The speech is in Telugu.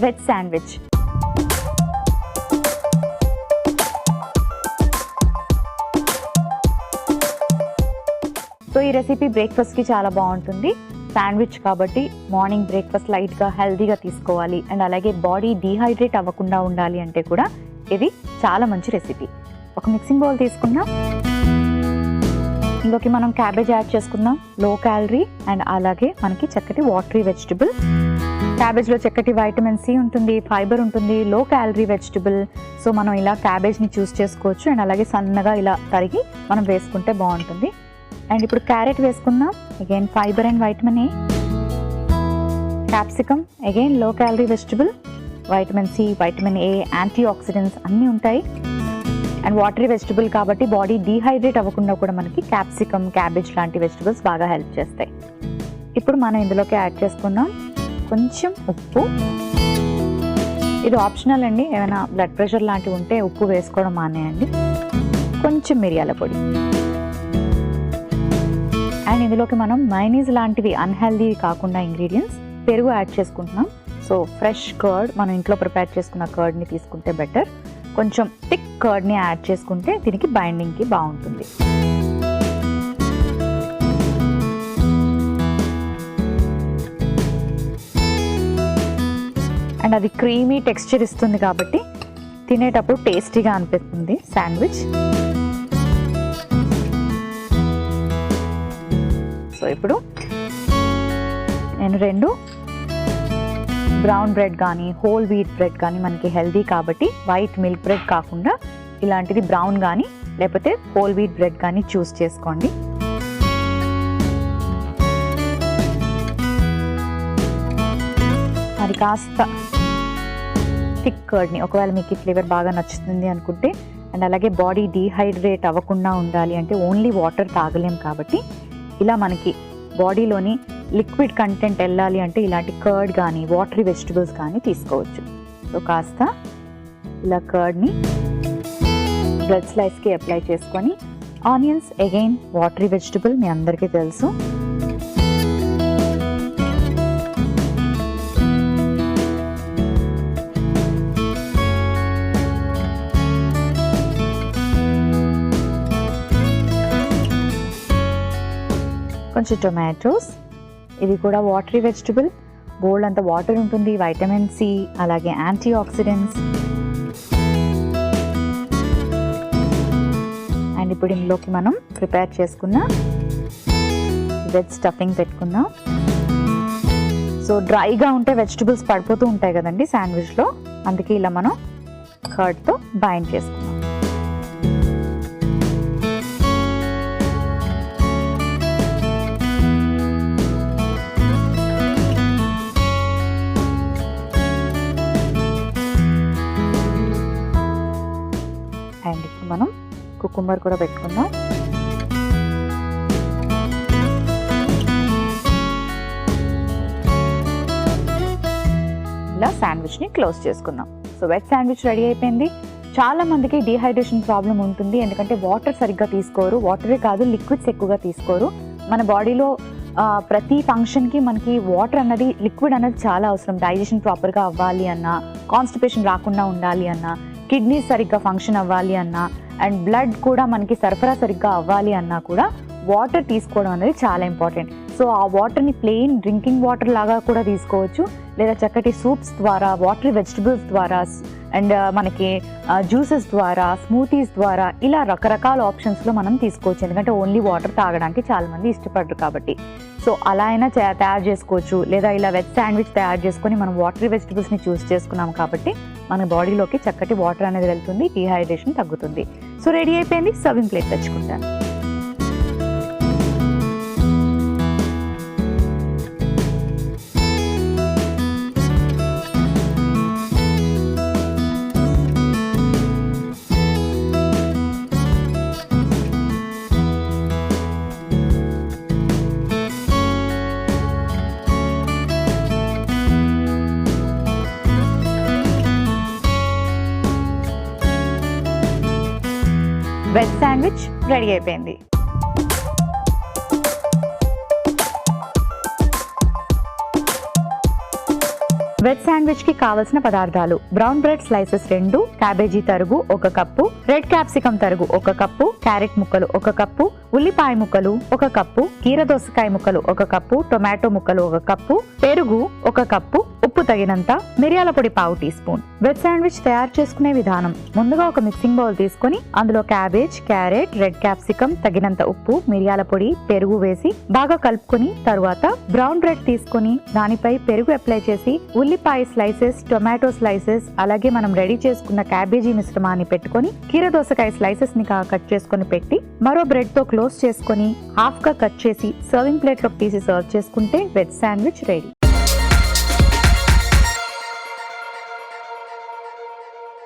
Veg sandwich. సో ఈ రెసిపీ బ్రేక్ఫాస్ట్కి చాలా బాగుంటుంది. శాండ్విచ్ కాబట్టి మార్నింగ్ బ్రేక్ఫాస్ట్ లైట్గా హెల్తీగా తీసుకోవాలి అండ్ అలాగే బాడీ డీహైడ్రేట్ అవ్వకుండా ఉండాలి అంటే కూడా ఇది చాలా మంచి రెసిపీ. ఒక మిక్సింగ్ బౌల్ తీసుకుందాం. ఇందులోకి మనం క్యాబేజ్ యాడ్ చేసుకుందాం, లో క్యాలరీ అండ్ అలాగే మనకి చక్కటి వాటరీ వెజిటబుల్. క్యాబేజ్లో చక్కటి వైటమిన్ సి ఉంటుంది, ఫైబర్ ఉంటుంది, లో క్యాలరీ వెజిటబుల్. సో మనం ఇలా క్యాబేజ్ని చూస్ చేసుకోవచ్చు అండ్ అలాగే సన్నగా ఇలా తరిగి మనం వేసుకుంటే బాగుంటుంది. అండ్ ఇప్పుడు క్యారెట్ వేసుకుందాం, again fiber and vitamin A. Capsicum again low calorie vegetable, vitamin C, vitamin A, antioxidants అన్నీ ఉంటాయి. అండ్ వాటరీ వెజిటబుల్ కాబట్టి బాడీ డీహైడ్రేట్ అవ్వకుండా కూడా మనకి క్యాప్సికమ్, క్యాబేజ్ లాంటి వెజిటబుల్స్ బాగా హెల్ప్ చేస్తాయి. ఇప్పుడు మనం ఇందులోకి యాడ్ చేసుకుందాం కొంచెం ఉప్పు. ఇది ఆప్షనల్ అండి, ఏమైనా బ్లడ్ ప్రెషర్ లాంటివి ఉంటే ఉప్పు వేసుకోవడం మానేయండి. కొంచెం మిరియాల పొడి. అండ్ ఇందులోకి మనం మైనీస్ లాంటివి అన్హెల్దీ కాకుండా ఇంగ్రీడియంట్స్ పెరుగు యాడ్ చేసుకుంటున్నాం. సో ఫ్రెష్ కర్డ్, మనం ఇంట్లో ప్రిపేర్ చేసుకున్న కర్డ్ని తీసుకుంటే బెటర్. కొంచెం థిక్ కర్డ్ని యాడ్ చేసుకుంటే దీనికి బైండింగ్కి బాగుంటుంది. అండ్ అది క్రీమీ టెక్స్చర్ ఇస్తుంది కాబట్టి తినేటప్పుడు టేస్టీగా అనిపిస్తుంది శాండ్విచ్. సో ఇప్పుడు నేను 2 బ్రౌన్ బ్రెడ్ కానీ హోల్ వీట్ బ్రెడ్ కానీ మనకి హెల్దీ కాబట్టి వైట్ మిల్క్ బ్రెడ్ కాకుండా ఇలాంటిది బ్రౌన్ కానీ లేకపోతే హోల్ వీట్ బ్రెడ్ కానీ చూస్ చేసుకోండి. అది కాస్త థిక్ కర్డ్ని, ఒకవేళ మీకు ఈ ఫ్లేవర్ బాగా నచ్చుతుంది అనుకుంటే అండ్ అలాగే బాడీ డీహైడ్రేట్ అవ్వకుండా ఉండాలి అంటే ఓన్లీ వాటర్ తాగలేం కాబట్టి ఇలా మనకి బాడీలోని లిక్విడ్ కంటెంట్ వెళ్ళాలి అంటే ఇలాంటి కర్డ్ కానీ వాటరీ వెజిటబుల్స్ కానీ తీసుకోవచ్చు. సో కాస్త ఇలా కర్డ్ని బ్రెడ్ స్లైస్కి అప్లై చేసుకొని ఆనియన్స్ అగైన్ వాటరీ వెజిటబుల్ మీ అందరికీ తెలుసు. కొంచెం టొమాటోస్, ఇది కూడా వాటరీ వెజిటబుల్, బోల్డ్ అంత వాటర్ ఉంటుంది, వైటమిన్ సి అలాగే యాంటీ ఆక్సిడెంట్స్. అండ్ ఇప్పుడు ఇందులోకి మనం ప్రిపేర్ చేసుకున్న వెజ్ స్టఫింగ్ పెట్టుకుందాం. సో డ్రైగా ఉంటే వెజిటబుల్స్ పడిపోతూ ఉంటాయి కదండి శాండ్విచ్లో, అందుకే ఇలా మనం కర్డ్తో బైండ్ చేసుకున్నాం. అండ్ ఇప్పుడు మనం కుకుంబర్ కూడా పెట్టుకుందాం. ఇలా శాండ్విచ్ని క్లోజ్ చేసుకుందాం. సో వెజ్ శాండ్విచ్ రెడీ అయిపోయింది. చాలా మందికి డీహైడ్రేషన్ ప్రాబ్లం ఉంటుంది, ఎందుకంటే వాటర్ సరిగ్గా తీసుకోరు. వాటరే కాదు, లిక్విడ్స్ ఎక్కువగా తీసుకోరు. మన బాడీలో ప్రతి ఫంక్షన్కి మనకి వాటర్ అన్నది, లిక్విడ్ అన్నది చాలా అవసరం. డైజెషన్ ప్రాపర్గా అవ్వాలి అన్నా, కాన్స్టిపేషన్ రాకుండా ఉండాలి అన్నా, కిడ్నీస్ సరిగ్గా ఫంక్షన్ అవ్వాలి అన్నా అండ్ బ్లడ్ కూడా మనకి సరఫరా సరిగ్గా అవ్వాలి అన్నా కూడా వాటర్ తీసుకోవడం అనేది చాలా ఇంపార్టెంట్. సో ఆ వాటర్ని ప్లెయిన్ డ్రింకింగ్ వాటర్ లాగా కూడా తీసుకోవచ్చు, లేదా చక్కటి సూప్స్ ద్వారా, వాటరీ వెజిటబుల్స్ ద్వారా అండ్ మనకి జ్యూసెస్ ద్వారా, స్మూతీస్ ద్వారా ఇలా రకరకాల ఆప్షన్స్లో మనం తీసుకోవచ్చు. ఎందుకంటే ఓన్లీ వాటర్ తాగడానికి చాలామంది ఇష్టపడరు కాబట్టి. సో అలా అయినా తయారు చేసుకోవచ్చు, లేదా ఇలా వెజ్ శాండ్విచ్ తయారు చేసుకొని మనం వాటరీ వెజిటబుల్స్ని చూస్ చేసుకున్నాం కాబట్టి మన బాడీలోకి చక్కటి వాటర్ అనేది వెళ్తుంది, డీహైడ్రేషన్ తగ్గుతుంది. సో రెడీ అయిపోయింది, సర్వింగ్ ప్లేట్ తెచ్చుకుంటాను. వెజ్ శాండ్విచ్ రెడీ అయిపోయింది. వెజ్ శాండ్విచ్ కి కావలసిన పదార్థాలు: బ్రౌన్ బ్రెడ్ స్లైసెస్ 2, క్యాబేజీ తరుగు 1 కప్పు, రెడ్ క్యాప్సికం తరుగు 1 కప్పు, క్యారెట్ ముక్కలు 1 కప్పు, ఉల్లిపాయ ముక్కలు 1 కప్పు, కీరదోసకాయ ముక్కలు 1 కప్పు, టొమాటో ముక్కలు 1 కప్పు, పెరుగు 1 కప్పు, ఉప్పు తగినంత, మిరియాల పొడి 1/2 టీ స్పూన్. వెజ్ శాండ్విచ్ తయారు చేసుకునే విధానం: ముందుగా ఒక మిక్సింగ్ బౌల్ తీసుకొని అందులో క్యాబేజ్, క్యారెట్, రెడ్ క్యాప్సికం, తగినంత ఉప్పు, మిరియాల పొడి, పెరుగు వేసి బాగా కలుపుకొని తరువాత బ్రౌన్ బ్రెడ్ తీసుకొని దానిపై పెరుగు అప్లై చేసి ఉల్లిపాయ స్లైసెస్, టొమాటో స్లైసెస్, అలాగే మనం రెడీ చేసుకున్న క్యాబేజీ మిశ్రమాన్ని పెట్టుకొని కీరదోసకాయ స్లైసెస్ ని కట్ చేసుకొని పెట్టి మరో బ్రెడ్ తో క్లోజ్ చేసుకొని హాఫ్ గా కట్ చేసి సర్వింగ్ ప్లేట్ లోకి తీసి సర్వ్ చేసుకుంటే వెజ్ శాండ్విచ్ రెడీ.